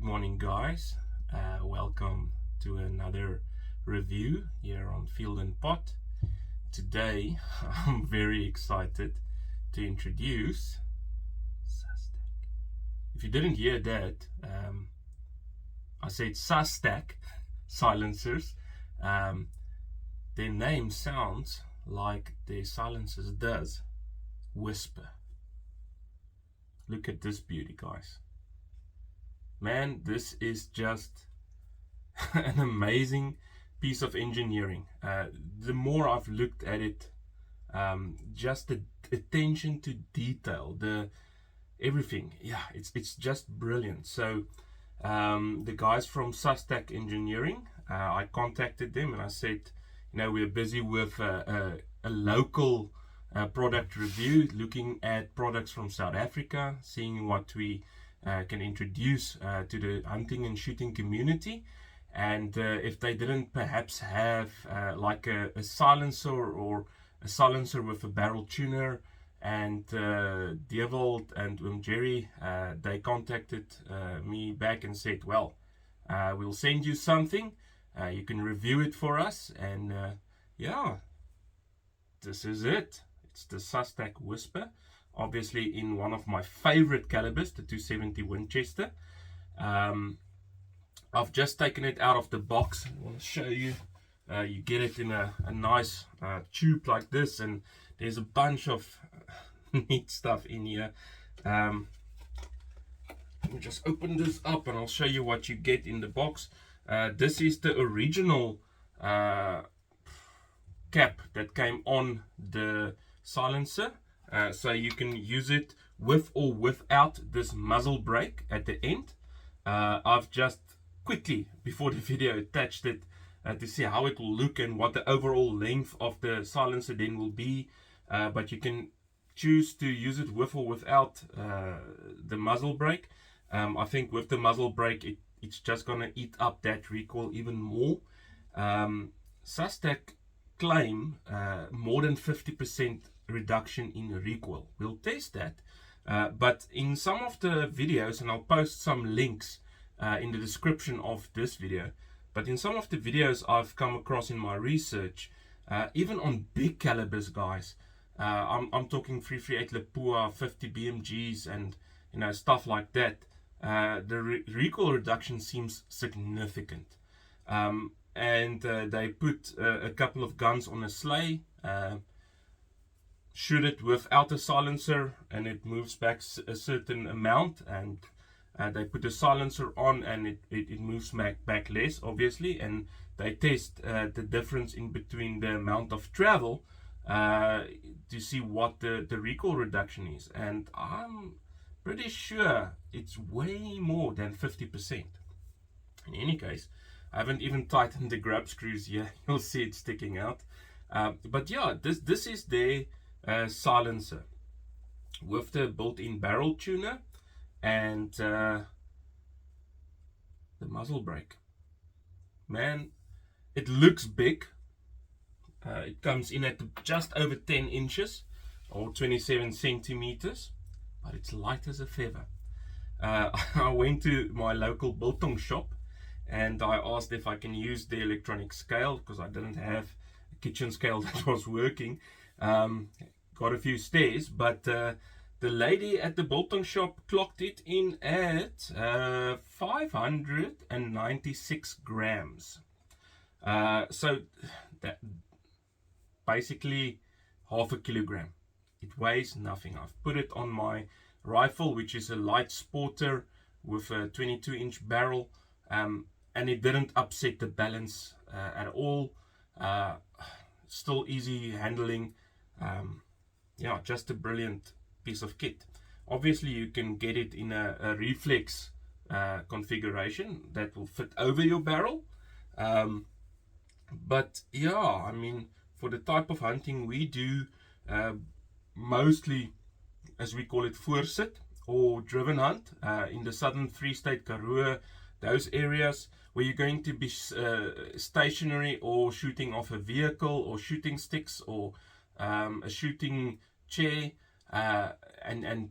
Good morning, guys. Welcome to another review here on Field and Pot. Today I'm very excited to introduce Sus-Tac. If you didn't hear that, I said Sus-Tac silencers. Their name sounds like their silencers does. Whisper. Look at this beauty, guys. Man, this is just an amazing piece of engineering. The more I've looked at it, just the attention to detail, the everything, yeah, it's just brilliant. So the guys from Sus-Tac Engineering, I contacted them and I said, we're busy with a local product review, looking at products from South Africa, seeing what we can introduce to the hunting and shooting community. And if they didn't perhaps have like a silencer or a silencer with a barrel tuner, and Dewald and Jerry, they contacted me back and said, well, we'll send you something, you can review it for us. And yeah, this is it. It's the Sus-Tac Whisper, obviously in one of my favorite calibers, the 270 Winchester. I've just taken it out of the box. I want to show you. You get it in a nice tube like this, and there's a bunch of neat stuff in here. Let me just open this up and I'll show you what you get in the box. This is the original cap that came on the silencer. So you can use it with or without this muzzle brake at the end. I've just quickly, before the video, attached it to see how it will look and what the overall length of the silencer then will be. But you can choose to use it with or without the muzzle brake. I think with the muzzle brake, it's just going to eat up that recoil even more. Sus-Tac claim more than 50% reduction in recoil. We'll test that, but in some of the videos, and I'll post some links in the description of this video, but in some of the videos I've come across in my research, even on big calibers, guys, I'm talking 338 Lapua, 50 BMGs, and stuff like that, the recoil reduction seems significant. And they put a couple of guns on a sleigh, shoot it without a silencer, and it moves back a certain amount, and they put a silencer on and it moves back less, obviously, and they test the difference in between the amount of travel to see what the recoil reduction is, and I'm pretty sure it's way more than 50%. In any case, I haven't even tightened the grub screws here. You'll see it sticking out. But yeah, this is their silencer with the built-in barrel tuner and the muzzle brake. Man, it looks big. It comes in at just over 10 inches or 27 centimeters, but it's light as a feather. I went to my local biltong shop and I asked if I can use the electronic scale because I didn't have a kitchen scale that was working. Got a few stares, but the lady at the biltong shop clocked it in at 596 grams. So that basically half a kilogram. It weighs nothing. I've put it on my rifle, which is a light sporter with a 22-inch barrel, and it didn't upset the balance at all. Still easy handling. Yeah, just a brilliant piece of kit. Obviously you can get it in a reflex configuration that will fit over your barrel, but yeah, I mean, for the type of hunting we do, mostly, as we call it, voorsit or driven hunt, in the southern Free State, Karoo, those areas where you're going to be stationary or shooting off a vehicle or shooting sticks or a shooting chair, and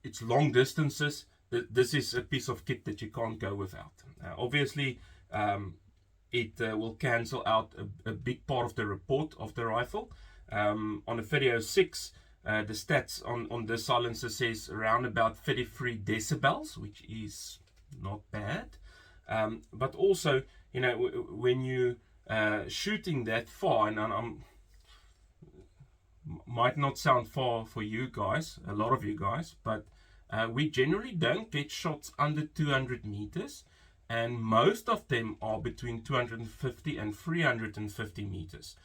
it's long distances. this is a piece of kit that you can't go without. Obviously, it will cancel out a big part of the report of the rifle. On the video 6, the stats on the silencer says around about 33 decibels, which is not bad. But also, you know, when you shooting that far, and I'm might not sound far for you guys, a lot of you guys, but we generally don't get shots under 200 meters, and most of them are between 250 and 350 meters.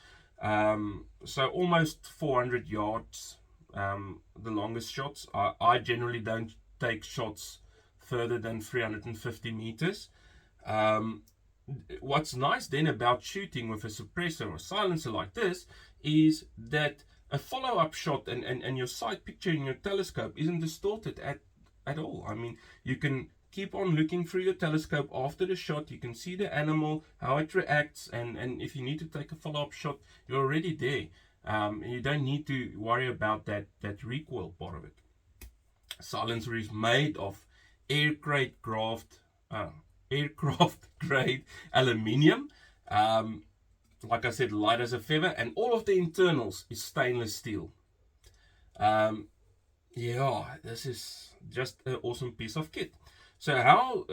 So almost 400 yards, the longest shots. I generally don't take shots further than 350 meters. What's nice then about shooting with a suppressor or silencer like this is that a follow-up shot and your sight picture in your telescope isn't distorted at all. I mean, you can keep on looking through your telescope after the shot. You can see the animal, how it reacts, and if you need to take a follow-up shot, you're already there. You don't need to worry about that recoil part of it. Silencer is made of aircraft grade aluminium. Like I said, light as a feather, and all of the internals is stainless steel. Yeah, this is just an awesome piece of kit. So how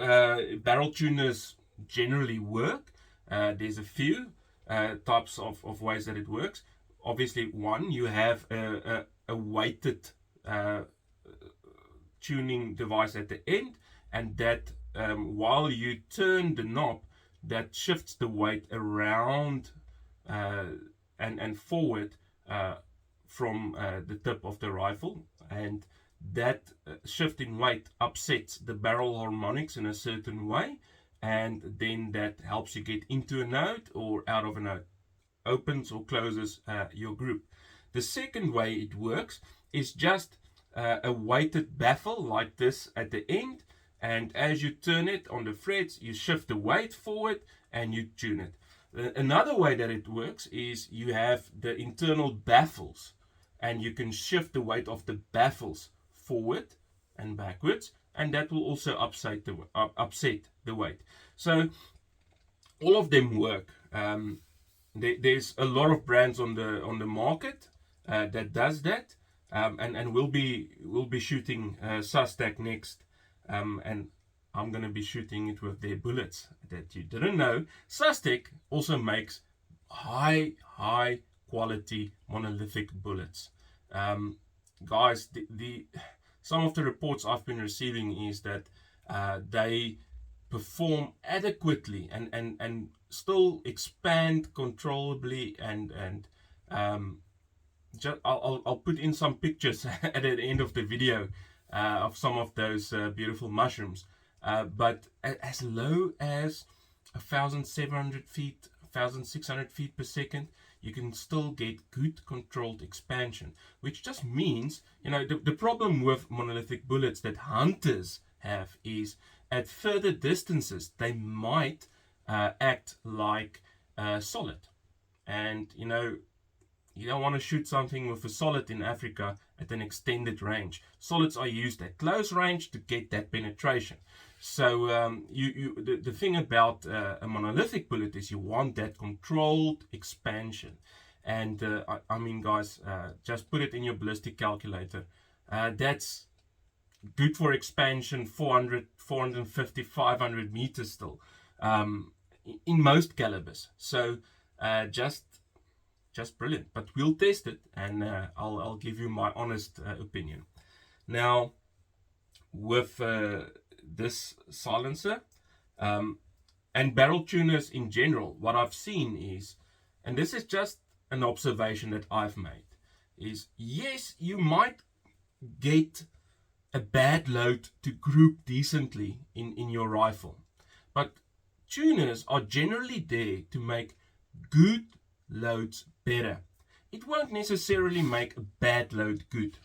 barrel tuners generally work, there's a few types of ways that it works. Obviously, one, you have a weighted tuning device at the end, and that while you turn the knob, that shifts the weight around and forward from the tip of the rifle, and that shift in weight upsets the barrel harmonics in a certain way, and then that helps you get into a node or out of a node, opens or closes your group. The second way it works is just a weighted baffle like this at the end, and as you turn it on the threads, you shift the weight forward and you tune it. Another way that it works is you have the internal baffles, and you can shift the weight of the baffles forward and backwards, and that will also upset the weight. So all of them work. There's a lot of brands on the market that does that, and we'll be shooting Sus-Tac next, and I'm going to be shooting it with their bullets. That you didn't know, Sus-Tac also makes high quality monolithic bullets. Guys, some of the reports I've been receiving is that they perform adequately and still expand controllably, and I'll put in some pictures at the end of the video of some of those beautiful mushrooms. But as low as 1,700 feet, 1,600 feet per second, you can still get good controlled expansion, which just means, you know, the problem with monolithic bullets that hunters have is at further distances, they might act like solid. And, you know, you don't want to shoot something with a solid in Africa at an extended range. Solids are used at close range to get that penetration. So the thing about a monolithic bullet is you want that controlled expansion. And I mean, guys, just put it in your ballistic calculator. That's good for expansion 400, 450, 500 meters still, in most calibers. So just brilliant. But we'll test it, and I'll give you my honest opinion. Now, with this silencer and barrel tuners in general, what I've seen is, and this is just an observation that I've made, is yes, you might get a bad load to group decently in your rifle, but tuners are generally there to make good loads better. It won't necessarily make a bad load good.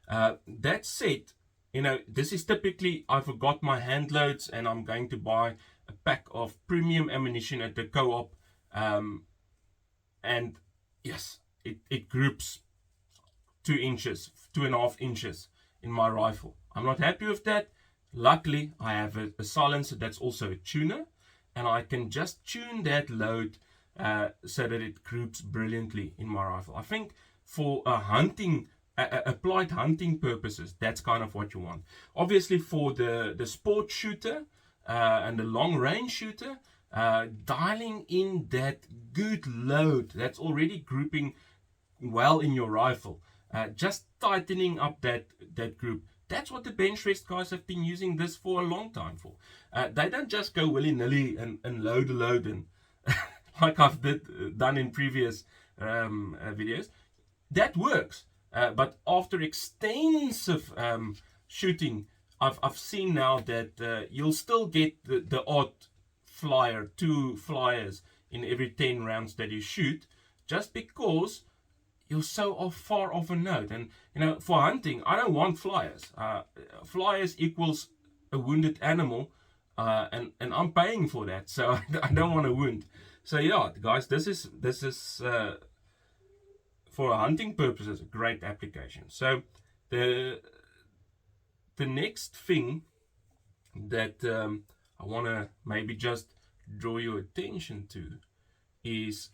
That said, you know, this is typically, I forgot my hand loads and I'm going to buy a pack of premium ammunition at the co-op, and yes, it groups 2.5 inches in my rifle. I'm not happy with that. Luckily, I have a silencer that's also a tuner, and I can just tune that load so that it groups brilliantly in my rifle. I think for a hunting, applied hunting purposes, that's kind of what you want. Obviously, for the sport shooter and the long range shooter, dialing in that good load that's already grouping well in your rifle, just tightening up that group. That's what the bench rest guys have been using this for a long time for. They don't just go willy-nilly and load a load and like I've done in previous videos. That works, but after extensive shooting, I've seen now that you'll still get the odd flyer, 2 flyers in every 10 rounds that you shoot, just because you're so far off a note. And for hunting, I don't want flyers. Flyers equals a wounded animal, and I'm paying for that, so I don't want to wound. So yeah, guys, this is for hunting purposes a great application. So the next thing that I want to maybe just draw your attention to is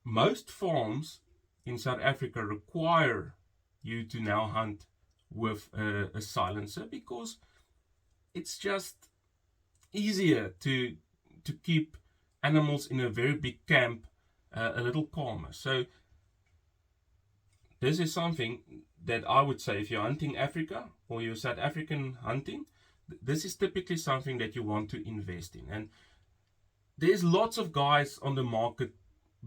most farms in South Africa require you to now hunt with a silencer, because it's just easier to keep animals in a very big camp a little calmer. So this is something that I would say, if you're hunting Africa or you're South African hunting, this is typically something that you want to invest in. And there's lots of guys on the market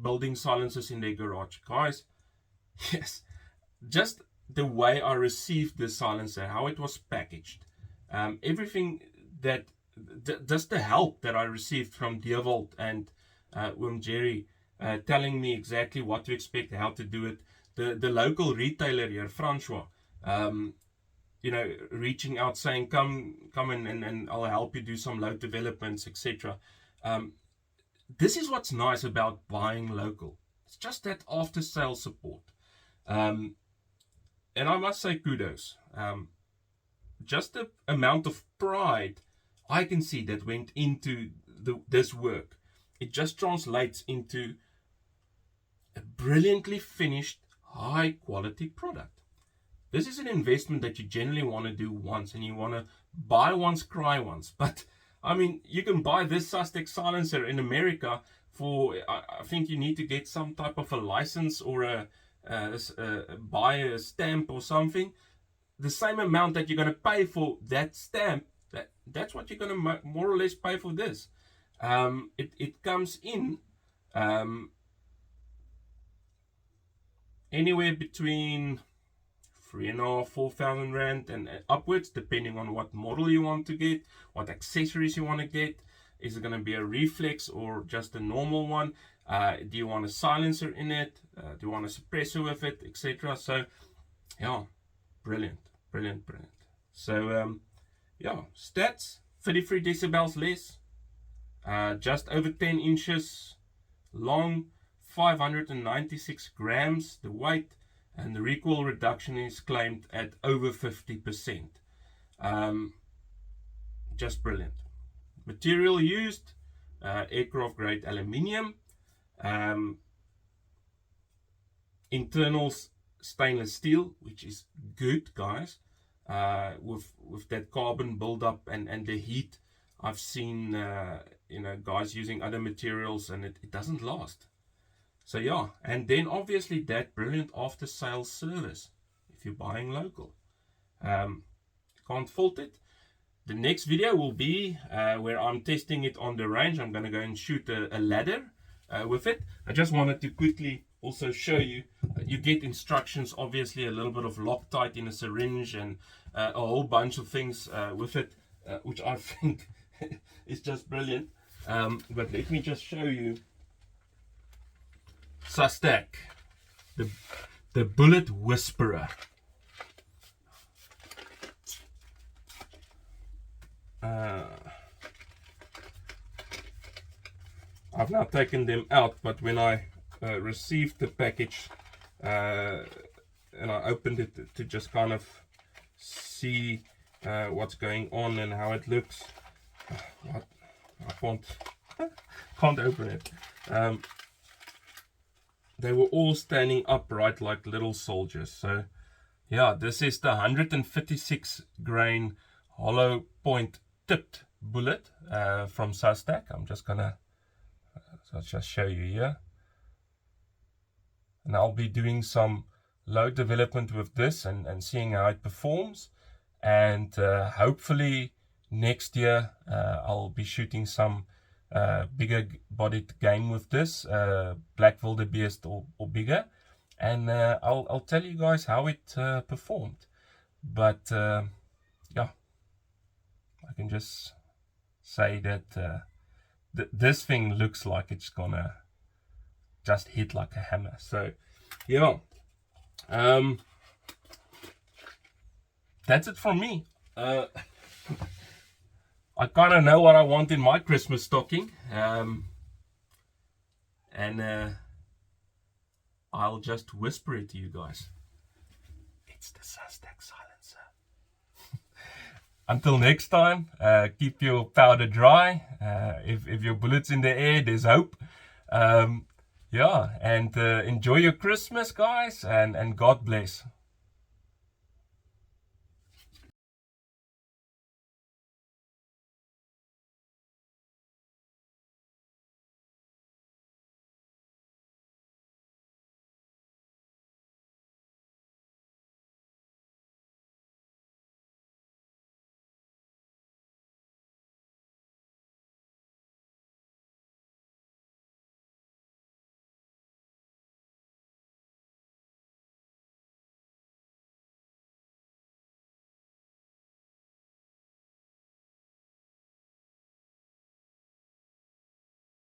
building silencers in their garage. Guys, yes, just the way I received the silencer, how it was packaged, everything that, just the help that I received from Deerwold and Jerry, telling me exactly what to expect, how to do it. The local retailer here, Francois, reaching out saying, come and I'll help you do some load developments, etc. This is what's nice about buying local. It's just that after sales support. And I must say kudos. Just the amount of pride I can see that went into this work. It just translates into a brilliantly finished, high quality product. This is an investment that you generally want to do once, and you want to buy once, cry once. But I mean, you can buy this Sus-Tac silencer in America for, I think you need to get some type of a license or buy a stamp or something. The same amount that you're going to pay for that stamp, that's what you're going to more or less pay for this. It comes in anywhere between 3,500, 4,000 rand and upwards, depending on what model you want to get, what accessories you want to get. Is it going to be a reflex or just a normal one? Do you want a silencer in it? Do you want a suppressor with it, etc.? So yeah, brilliant. So yeah, stats: 33 decibels less, just over 10 inches long, 596 grams the weight, and the recoil reduction is claimed at over 50%. Just brilliant. Material used, aircraft grade aluminium, internals stainless steel, which is good, guys. With that carbon buildup and the heat, I've seen guys using other materials, and it doesn't last. So yeah, and then obviously that brilliant after sales service if you're buying local. Can't fault it. The next video will be where I'm testing it on the range. I'm going to go and shoot a ladder with it. I just wanted to quickly also show you. You get instructions, obviously a little bit of Loctite in a syringe, and a whole bunch of things with it, which I think is just brilliant. But let me just show you Sus-Tac, the bullet whisperer. I've now taken them out, but when I received the package and I opened it to just kind of see what's going on and how it looks. What? I can't open it. They were all standing upright like little soldiers. So yeah, this is the 156 grain hollow point tipped bullet from Sus-Tac. I'm just gonna just show you here, and I'll be doing some load development with this and seeing how it performs, and hopefully next year I'll be shooting some bigger bodied game with this, black wildebeest or bigger, and I'll tell you guys how it performed. But yeah, I can just say that this thing looks like it's gonna just hit like a hammer. So yeah, that's it from me. I kind of know what I want in my Christmas stocking, and I'll just whisper it to you guys. It's the Sus-Tac Silencer. Until next time, keep your powder dry. If your bullet's in the air, there's hope. Yeah, and enjoy your Christmas, guys, and God bless.